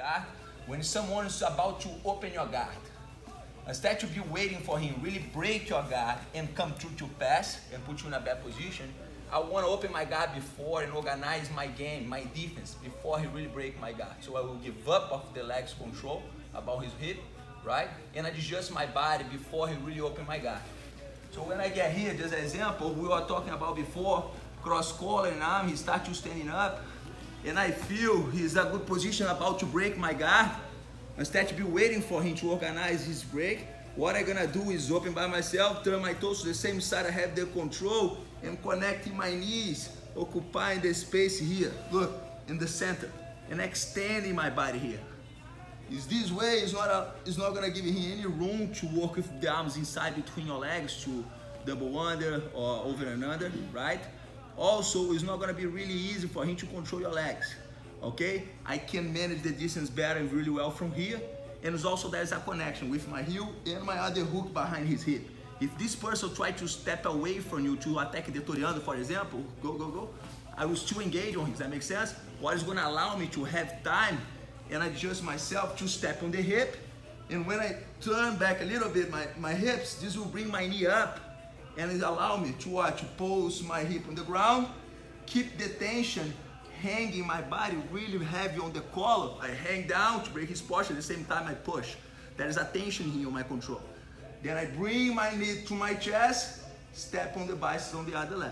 guard when someone is about to open your guard. Instead of you waiting for him really break your guard and come through to pass and put you in a bad position, I want to open my guard before and organize my game, my defense, before he really break my guard. So I will give up of the legs control about his hip, right? And adjust my body before he really open my guard. So when I get here, just an example, we were talking about before, cross collar and arm, he start to standing up, and I feel he's a good position about to break my guard. Instead of be waiting for him to organize his break, what I'm gonna do is open by myself, turn my toes to the same side, I have the control, and connecting my knees, occupying the space here, look, in the center, and extending my body here. Is this way, it's not gonna give him any room to work with the arms inside between your legs to double under or over and under, right? Also, it's not gonna be really easy for him to control your legs, okay? I can manage the distance better and really well from here, and it's also there's a connection with my heel and my other hook behind his hip. If this person try to step away from you to attack the Toriano, for example, go, I will still engage on him, does that make sense? What is gonna allow me to have time and adjust myself to step on the hip, and when I turn back a little bit my hips, this will bring my knee up, and it allow me to what? To pose my hip on the ground, keep the tension, hanging my body really heavy on the collar. I hang down to break his posture, at the same time I push. There is a tension here on my control. Then I bring my knee to my chest, step on the biceps on the other leg.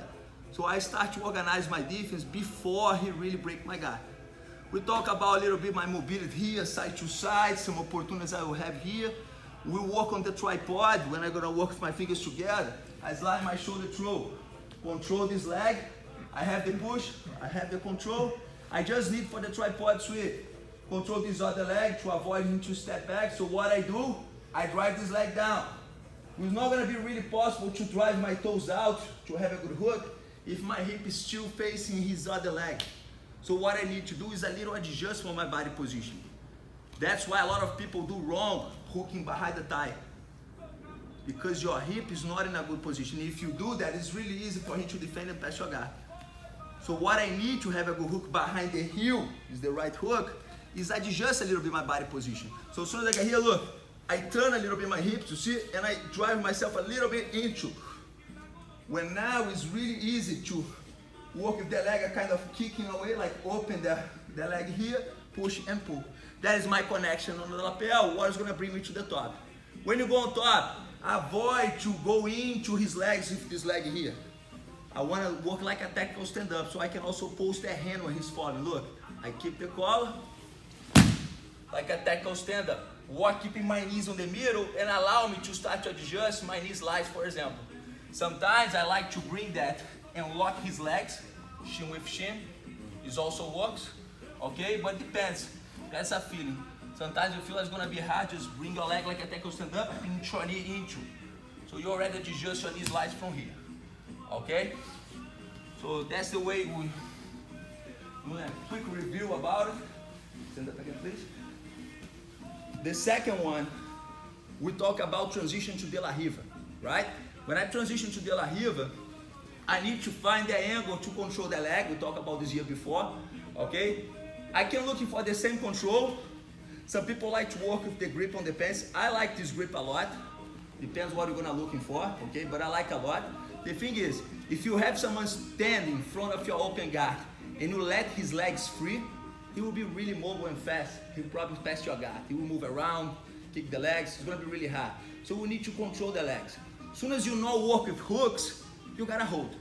So I start to organize my defense before he really break my guard. We talk about a little bit my mobility here, side to side, some opportunities I will have here. We work on the tripod when I'm gonna work with my fingers together. I slide my shoulder through, control this leg. I have the push, I have the control. I just need for the tripod sweep. Control this other leg to avoid him to step back. So what I do, I drive this leg down. It's not gonna be really possible to drive my toes out to have a good hook if my hip is still facing his other leg. So what I need to do is a little adjustment on my body position. That's why a lot of people do wrong hooking behind the thigh, because your hip is not in a good position. If you do that, it's really easy for him to defend and pass your guard. So what I need to have a good hook behind the heel, is the right hook, is adjust a little bit my body position. So as soon as I get here, look, I turn a little bit my hips, you see, and I drive myself a little bit into. When now it's really easy to work with the leg, kind of kicking away, like open the leg here, push and pull. That is my connection on the lapel, what is gonna bring me to the top. When you go on top, avoid to go into his legs with this leg here. I wanna work like a tactical stand-up, so I can also post the hand when he's falling. Look, I keep the collar, like a tactical stand-up. Walk keeping my knees on the middle and allow me to start to adjust my knee slides, for example. Sometimes I like to bring that and lock his legs, shin with shin. This also works, okay? But depends, that's a feeling. Sometimes you feel it's gonna be hard, just bring your leg like a tactical stand-up and pinch your knee into. So you already adjust your knee slides from here, okay? So that's the way we do a quick review about it. Stand up again, please. The second one, we talk about transition to De La Riva, right? When I transition to De La Riva, I need to find the angle to control the leg. We talked about this here before, okay? I can look for the same control. Some people like to work with the grip on the pants. I like this grip a lot. Depends what you're gonna looking for, okay? But I like a lot. The thing is, if you have someone standing in front of your open guard and you let his legs free, he will be really mobile and fast. He'll probably pass your guard. He will move around, kick the legs. It's gonna be really hard. So we need to control the legs. As soon as you know work with hooks, you gotta hold.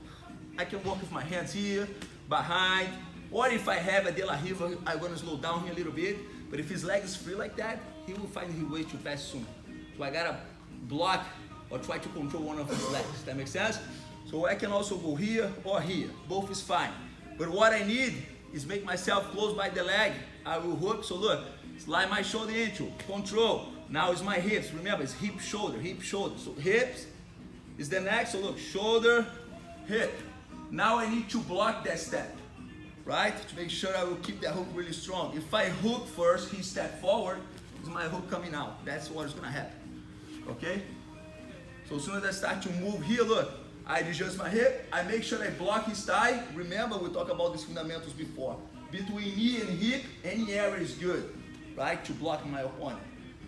I can work with my hands here, behind, or if I have a De La Riva, I'm gonna slow down here a little bit. But if his leg is free like that, he will find his way to pass soon. So I gotta block or try to control one of his legs. That makes sense? So I can also go here or here. Both is fine. But what I need is make myself close by the leg. I will hook. So look, slide my shoulder into, control. Now it's my hips. Remember, it's hip, shoulder, hip, shoulder. So hips is the next. So look, shoulder, hip. Now I need to block that step, right? To make sure I will keep that hook really strong. If I hook first, he step forward, is my hook coming out. That's what is gonna happen, okay? So as soon as I start to move here, look, I adjust my hip, I make sure I block his thigh. Remember, we talked about these fundamentals before. Between knee and hip, any area is good. right, to block my opponent.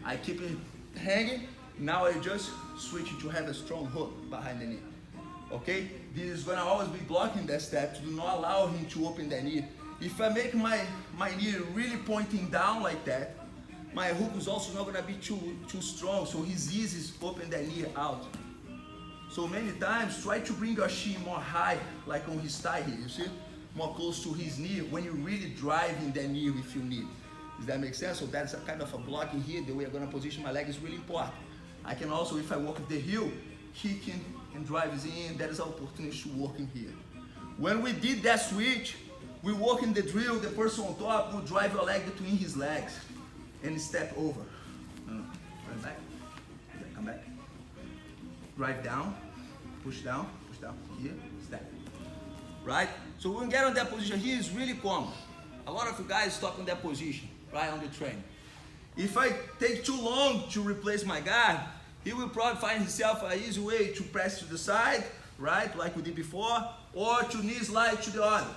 I keep it hanging. Now I just switch to have a strong hook behind the knee. Okay? This is gonna always be blocking that step to not allow him to open the knee. If I make my knee really pointing down like that, my hook is also not gonna be too strong, so his easy is open the knee out. So many times, try to bring your shin more high, like on his thigh here, you see? More close to his knee when you're really driving the knee if you need. Does that make sense? So that's a kind of a blocking here. The way I'm gonna position my leg is really important. I can also, if I work at the heel, kick in and drive in. That is an opportunity to work in here. When we did that switch, we work in the drill, the person on top will drive your leg between his legs and step over. Right back, come back. Drive down, push down, here, step. Right? So when we get on that position here, it's really common. A lot of you guys stop in that position, right, on the train. If I take too long to replace my guard, he will probably find himself an easy way to press to the side, right, like we did before, or to knee slide to the other.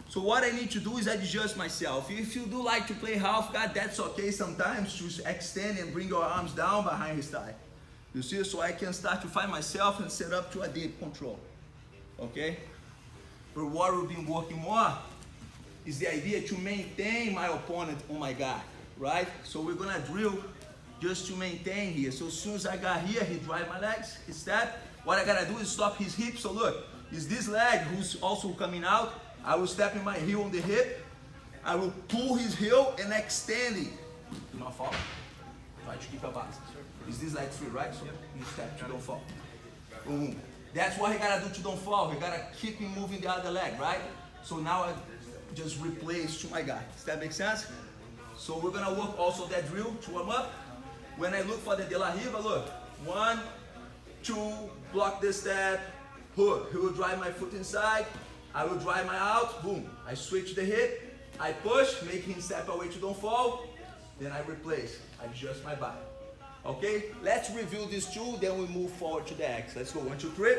So what I need to do is adjust myself. If you do like to play half guard, that's okay sometimes, to extend and bring your arms down behind his thigh. You see, so I can start to find myself and set up to a deep control. Okay? But what we've been working more is the idea to maintain my opponent on my guard, right? So we're gonna drill just to maintain here. So as soon as I got here, he drive my legs, he step. What I gotta do is stop his hip. So look, is this leg who's also coming out. I will step in my heel on the hip. I will pull his heel and extend it. Do not fall. Try to keep your balance. Is this leg free, right? So you step to don't fall. Boom. That's what he gotta do to don't fall. He gotta keep him moving the other leg, right? So now I just replace to my guy. Does that make sense? So we're gonna work also that drill to warm up. When I look for the de la riva, look. 1, 2, block this step, hook. He will drive my foot inside. I will drive my out, boom. I switch the hip, I push, make him step away to don't fall. Then I replace, I adjust my body. Okay, let's review these two, then we move forward to the X. Let's go, 1, 2, 3.